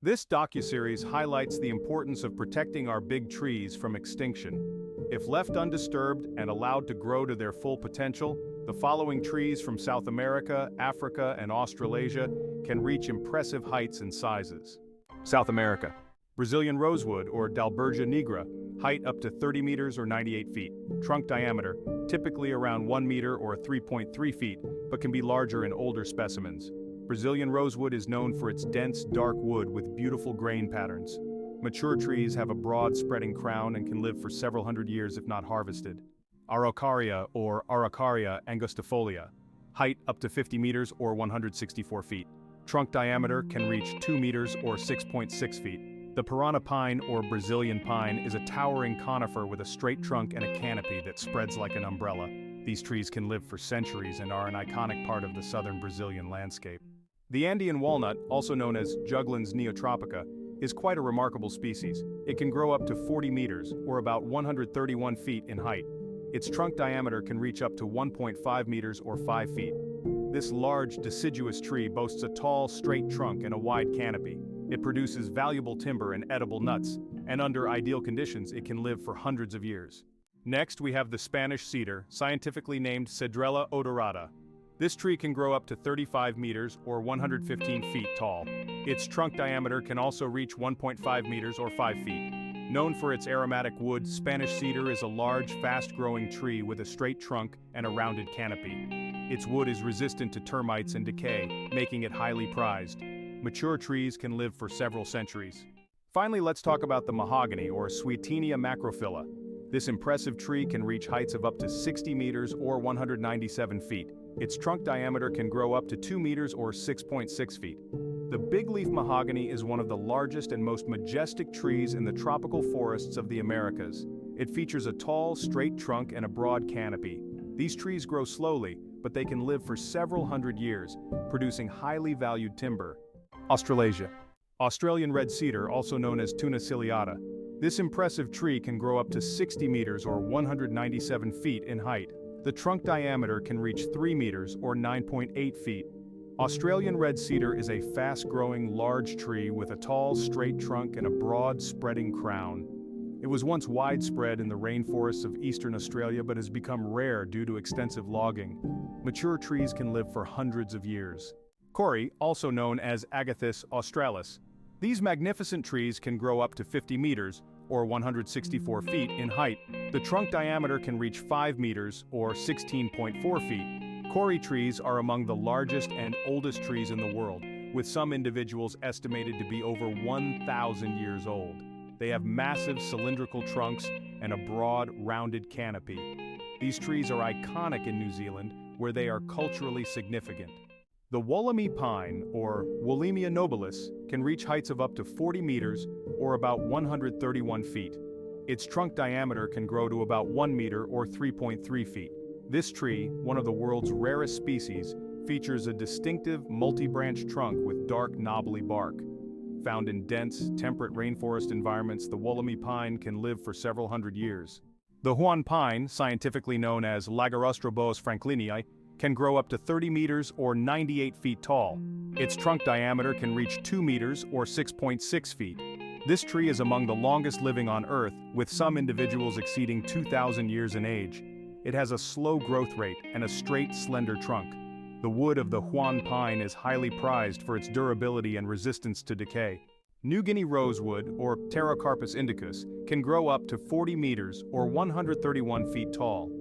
This docuseries highlights the importance of protecting our big trees from extinction. If left undisturbed and allowed to grow to their full potential, the following trees from South America, Africa, and Australasia can reach impressive heights and sizes. South America. Brazilian Rosewood or Dalbergia nigra, height up to 30 meters or 98 feet. Trunk diameter, typically around 1 meter or 3.3 feet, but can be larger in older specimens. Brazilian rosewood is known for its dense, dark wood with beautiful grain patterns. Mature trees have a broad, spreading crown and can live for several hundred years if not harvested. Araucaria or Araucaria angustifolia, height up to 50 meters or 164 feet. Trunk diameter can reach 2 meters or 6.6 feet. The Parana pine or Brazilian pine is a towering conifer with a straight trunk and a canopy that spreads like an umbrella. These trees can live for centuries and are an iconic part of the southern Brazilian landscape. The Andean walnut, also known as Juglans neotropica, is quite a remarkable species. It can grow up to 40 meters, or about 131 feet in height. Its trunk diameter can reach up to 1.5 meters or 5 feet. This large, deciduous tree boasts a tall, straight trunk and a wide canopy. It produces valuable timber and edible nuts, and under ideal conditions it can live for hundreds of years. Next, we have the Spanish cedar, scientifically named Cedrela odorata. This tree can grow up to 35 meters or 115 feet tall. Its trunk diameter can also reach 1.5 meters or 5 feet. Known for its aromatic wood, Spanish cedar is a large, fast-growing tree with a straight trunk and a rounded canopy. Its wood is resistant to termites and decay, making it highly prized. Mature trees can live for several centuries. Finally, let's talk about the mahogany or Swietenia macrophylla. This impressive tree can reach heights of up to 60 meters or 197 feet. Its trunk diameter can grow up to 2 meters or 6.6 feet. The bigleaf mahogany is one of the largest and most majestic trees in the tropical forests of the Americas. It features a tall, straight trunk and a broad canopy. These trees grow slowly, but they can live for several hundred years, producing highly valued timber. Australasia. Australian red cedar, also known as Tuna ciliata. This impressive tree can grow up to 60 meters or 197 feet in height. The trunk diameter can reach 3 meters or 9.8 feet. Australian red cedar is a fast-growing, large tree with a tall, straight trunk and a broad, spreading crown. It was once widespread in the rainforests of eastern Australia but has become rare due to extensive logging. Mature trees can live for hundreds of years. Corey, also known as Agathis australis. These magnificent trees can grow up to 50 meters, or 164 feet in height. The trunk diameter can reach 5 meters, or 16.4 feet. Corey trees are among the largest and oldest trees in the world, with some individuals estimated to be over 1,000 years old. They have massive cylindrical trunks and a broad, rounded canopy. These trees are iconic in New Zealand, where they are culturally significant. The Wollemi pine, or Wollemia nobilis, can reach heights of up to 40 meters, or about 131 feet. Its trunk diameter can grow to about 1 meter or 3.3 feet. This tree, one of the world's rarest species, features a distinctive multi-branch trunk with dark knobbly bark. Found in dense, temperate rainforest environments, the Wollemi pine can live for several hundred years. The Huon pine, scientifically known as Lagerostrobos franklinii, can grow up to 30 meters or 98 feet tall. Its trunk diameter can reach 2 meters or 6.6 feet. This tree is among the longest living on Earth, with some individuals exceeding 2,000 years in age. It has a slow growth rate and a straight, slender trunk. The wood of the Huon pine is highly prized for its durability and resistance to decay. New Guinea rosewood, or Pterocarpus indicus, can grow up to 40 meters or 131 feet tall.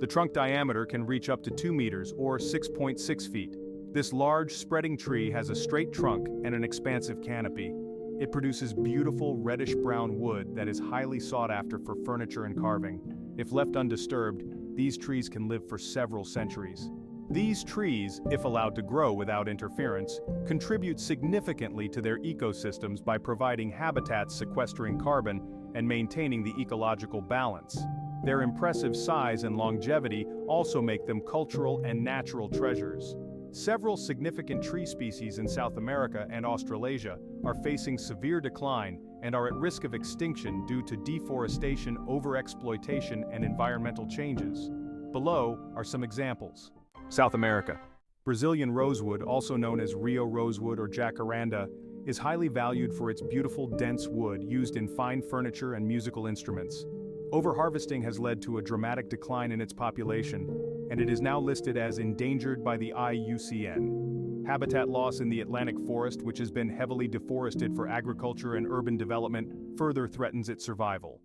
The trunk diameter can reach up to 2 meters or 6.6 feet. This large, spreading tree has a straight trunk and an expansive canopy. It produces beautiful reddish-brown wood that is highly sought after for furniture and carving. If left undisturbed, these trees can live for several centuries. These trees, if allowed to grow without interference, contribute significantly to their ecosystems by providing habitats sequestering carbon and maintaining the ecological balance. Their impressive size and longevity also make them cultural and natural treasures. Several significant tree species in South America and Australasia are facing severe decline and are at risk of extinction due to deforestation, overexploitation, and environmental changes. Below are some examples. South America. Brazilian rosewood, also known as Rio rosewood or jacaranda, is highly valued for its beautiful, dense wood used in fine furniture and musical instruments. Overharvesting has led to a dramatic decline in its population, and it is now listed as endangered by the IUCN. Habitat loss in the Atlantic forest, which has been heavily deforested for agriculture and urban development, further threatens its survival.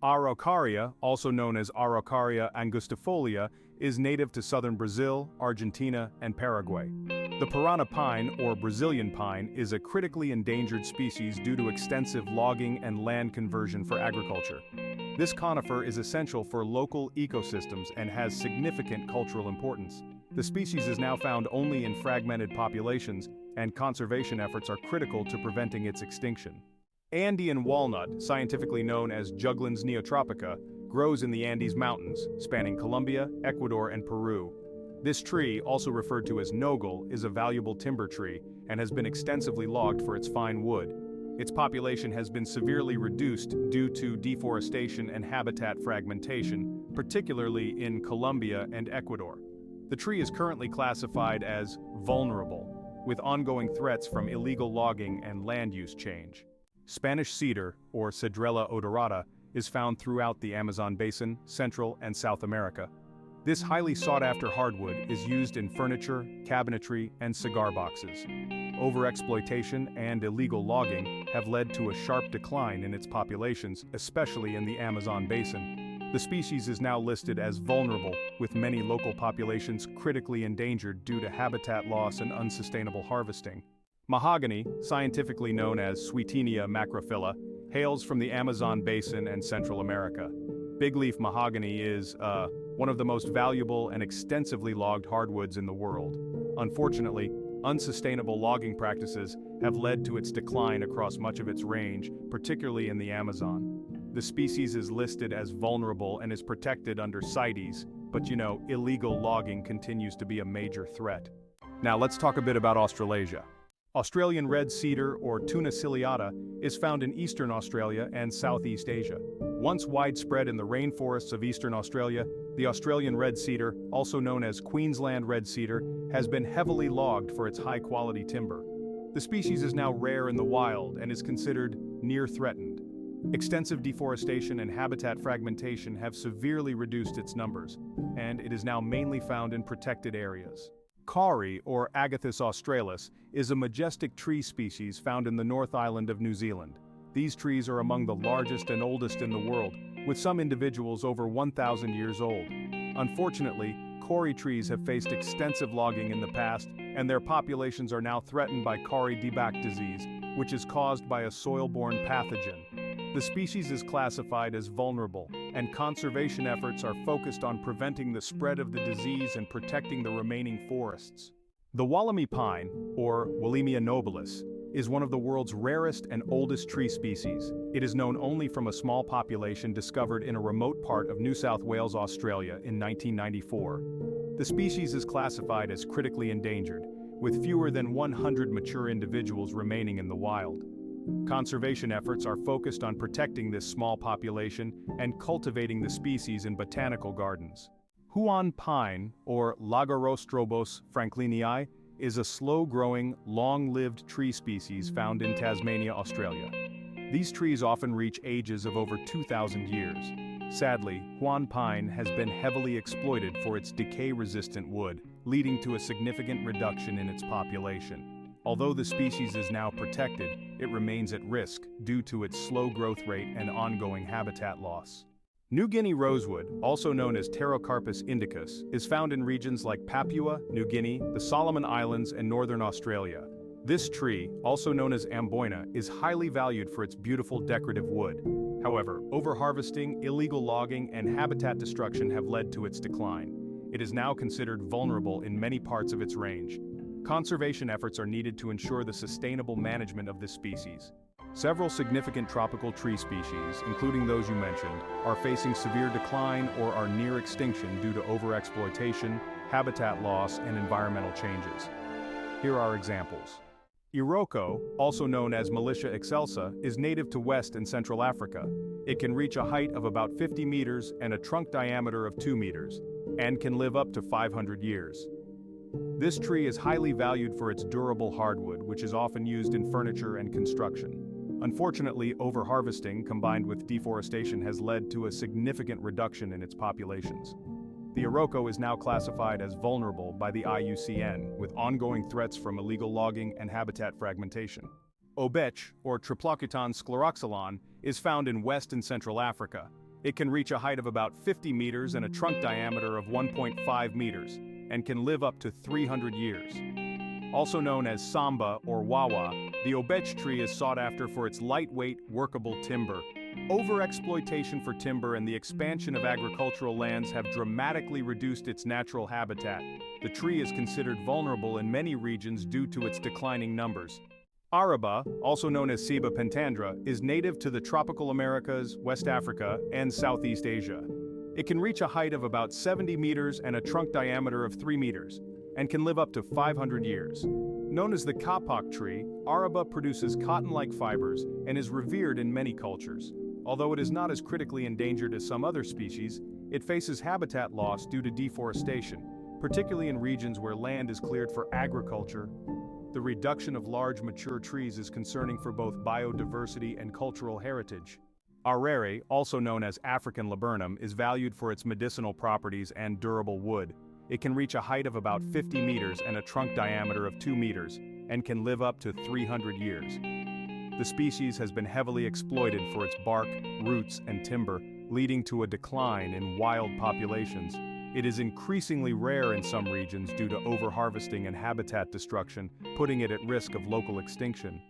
Araucaria, also known as Araucaria angustifolia, is native to southern Brazil, Argentina, and Paraguay. The Parana pine, or Brazilian pine, is a critically endangered species due to extensive logging and land conversion for agriculture. This conifer is essential for local ecosystems and has significant cultural importance. The species is now found only in fragmented populations, and conservation efforts are critical to preventing its extinction. Andean walnut, scientifically known as Juglans neotropica, grows in the Andes Mountains, spanning Colombia, Ecuador, and Peru. This tree, also referred to as nogal, is a valuable timber tree and has been extensively logged for its fine wood. Its population has been severely reduced due to deforestation and habitat fragmentation, particularly in Colombia and Ecuador. The tree is currently classified as vulnerable, with ongoing threats from illegal logging and land use change. Spanish cedar, or Cedrela odorata, is found throughout the Amazon basin, Central and South America. This highly sought-after hardwood is used in furniture, cabinetry, and cigar boxes. Overexploitation and illegal logging have led to a sharp decline in its populations, especially in the Amazon basin. The species is now listed as vulnerable, with many local populations critically endangered due to habitat loss and unsustainable harvesting. Mahogany, scientifically known as Swietenia macrophylla, hails from the Amazon basin and Central America. Bigleaf mahogany is one of the most valuable and extensively logged hardwoods in the world. Unfortunately, unsustainable logging practices have led to its decline across much of its range, particularly in the Amazon. The species is listed as vulnerable and is protected under CITES, but illegal logging continues to be a major threat. Now let's talk a bit about Australasia. Australian red cedar, or Tuna ciliata, is found in eastern Australia and Southeast Asia. Once widespread in the rainforests of eastern Australia, the Australian red cedar, also known as Queensland red cedar, has been heavily logged for its high-quality timber. The species is now rare in the wild and is considered near threatened. Extensive deforestation and habitat fragmentation have severely reduced its numbers, and it is now mainly found in protected areas. Kauri, or Agathis australis, is a majestic tree species found in the North Island of New Zealand. These trees are among the largest and oldest in the world, with some individuals over 1,000 years old. Unfortunately, kauri trees have faced extensive logging in the past, and their populations are now threatened by kauri dieback disease, which is caused by a soil-borne pathogen. The species is classified as vulnerable, and conservation efforts are focused on preventing the spread of the disease and protecting the remaining forests. The Wollemi pine, or Wollemia nobilis, is one of the world's rarest and oldest tree species. It is known only from a small population discovered in a remote part of New South Wales, Australia in 1994. The species is classified as critically endangered, with fewer than 100 mature individuals remaining in the wild. Conservation efforts are focused on protecting this small population and cultivating the species in botanical gardens. Huon pine, or Lagerostrobos franklinii, is a slow-growing, long-lived tree species found in Tasmania, Australia. These trees often reach ages of over 2,000 years. Sadly, Huon pine has been heavily exploited for its decay-resistant wood, leading to a significant reduction in its population. Although the species is now protected, it remains at risk due to its slow growth rate and ongoing habitat loss. New Guinea rosewood, also known as Pterocarpus indicus, is found in regions like Papua New Guinea, the Solomon Islands, and northern Australia. This tree, also known as amboina, is highly valued for its beautiful decorative wood. However, overharvesting, illegal logging, and habitat destruction have led to its decline. It is now considered vulnerable in many parts of its range. Conservation efforts are needed to ensure the sustainable management of this species. Several significant tropical tree species, including those you mentioned, are facing severe decline or are near extinction due to overexploitation, habitat loss, and environmental changes. Here are examples. Iroko, also known as Militia excelsa, is native to West and Central Africa. It can reach a height of about 50 meters and a trunk diameter of 2 meters, and can live up to 500 years. This tree is highly valued for its durable hardwood, which is often used in furniture and construction. Unfortunately, overharvesting combined with deforestation has led to a significant reduction in its populations. The Arauco is now classified as vulnerable by the IUCN, with ongoing threats from illegal logging and habitat fragmentation. Obech, or Triplocuton scleroxylon, is found in West and Central Africa. It can reach a height of about 50 meters and a trunk diameter of 1.5 meters, and can live up to 300 years. Also known as samba or wawa, the obech tree is sought after for its lightweight, workable timber. Overexploitation for timber and the expansion of agricultural lands have dramatically reduced its natural habitat. The tree is considered vulnerable in many regions due to its declining numbers. Araba, also known as Ceiba pentandra, is native to the tropical Americas, West Africa, and Southeast Asia. It can reach a height of about 70 meters and a trunk diameter of 3 meters, and can live up to 500 years. Known as the kapok tree, Araba produces cotton-like fibers and is revered in many cultures. Although it is not as critically endangered as some other species, it faces habitat loss due to deforestation, particularly in regions where land is cleared for agriculture. The reduction of large mature trees is concerning for both biodiversity and cultural heritage. Araucaria, also known as African laburnum, is valued for its medicinal properties and durable wood. It can reach a height of about 50 meters and a trunk diameter of 2 meters, and can live up to 300 years. The species has been heavily exploited for its bark, roots, and timber, leading to a decline in wild populations. It is increasingly rare in some regions due to overharvesting and habitat destruction, putting it at risk of local extinction.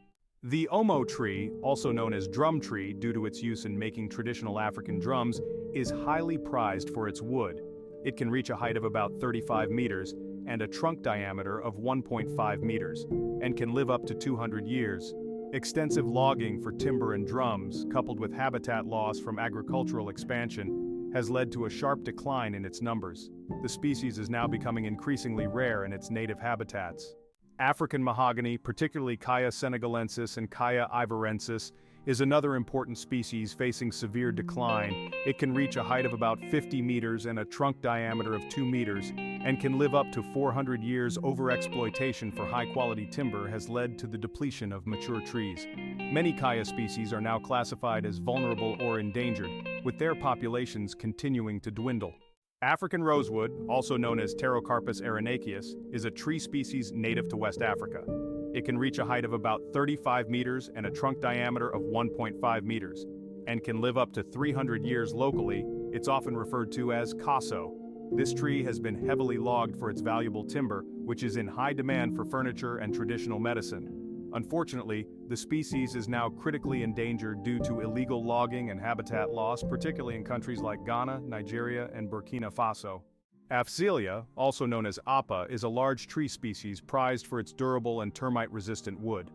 The omo tree, also known as drum tree due to its use in making traditional African drums, is highly prized for its wood. It can reach a height of about 35 meters and a trunk diameter of 1.5 meters, and can live up to 200 years. Extensive logging for timber and drums, coupled with habitat loss from agricultural expansion, has led to a sharp decline in its numbers. The species is now becoming increasingly rare in its native habitats. African mahogany, particularly Caia senegalensis and Caia ivorensis, is another important species facing severe decline. It can reach a height of about 50 meters and a trunk diameter of 2 meters, and can live up to 400 years. Overexploitation for high-quality timber has led to the depletion of mature trees. Many Caia species are now classified as vulnerable or endangered, with their populations continuing to dwindle. African rosewood, also known as Pterocarpus erinaceus, is a tree species native to West Africa. It can reach a height of about 35 meters and a trunk diameter of 1.5 meters, and can live up to 300 years locally. It's often referred to as casso. This tree has been heavily logged for its valuable timber, which is in high demand for furniture and traditional medicine. Unfortunately, the species is now critically endangered due to illegal logging and habitat loss, particularly in countries like Ghana, Nigeria, and Burkina Faso. Aphelia, also known as Appa, is a large tree species prized for its durable and termite-resistant wood.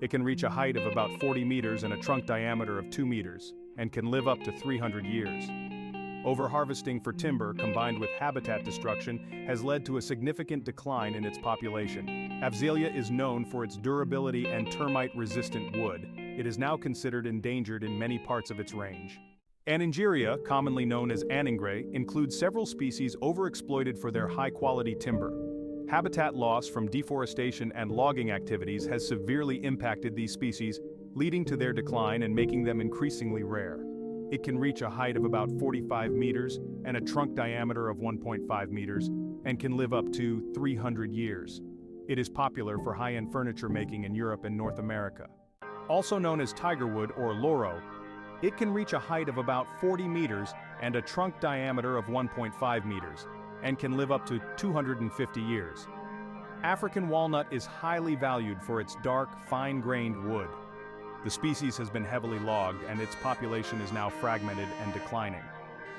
It can reach a height of about 40 meters and a trunk diameter of 2 meters, and can live up to 300 years. Overharvesting for timber combined with habitat destruction has led to a significant decline in its population. Aphelia is known for its durability and termite-resistant wood. It is now considered endangered in many parts of its range. Anangeria, commonly known as aningre, includes several species overexploited for their high-quality timber. Habitat loss from deforestation and logging activities has severely impacted these species, leading to their decline and making them increasingly rare. It can reach a height of about 45 meters and a trunk diameter of 1.5 meters, and can live up to 300 years. It is popular for high-end furniture making in Europe and North America. Also known as tigerwood or laurel, it can reach a height of about 40 meters and a trunk diameter of 1.5 meters, and can live up to 250 years. African walnut is highly valued for its dark, fine-grained wood. The species has been heavily logged and its population is now fragmented and declining.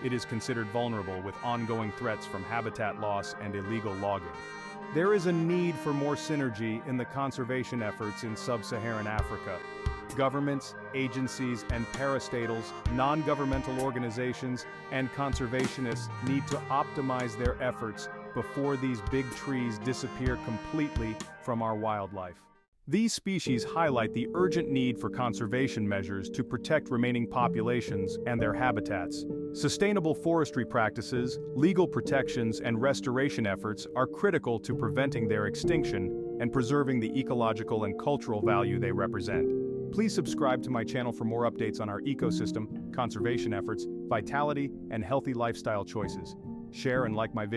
It is considered vulnerable with ongoing threats from habitat loss and illegal logging. There is a need for more synergy in the conservation efforts in sub-Saharan Africa. Governments, agencies, and parastatals, non-governmental organizations, and conservationists need to optimize their efforts before these big trees disappear completely from our wildlife. These species highlight the urgent need for conservation measures to protect remaining populations and their habitats. Sustainable forestry practices, legal protections, and restoration efforts are critical to preventing their extinction and preserving the ecological and cultural value they represent. Please subscribe to my channel for more updates on our ecosystem, conservation efforts, vitality, and healthy lifestyle choices. Share and like my video.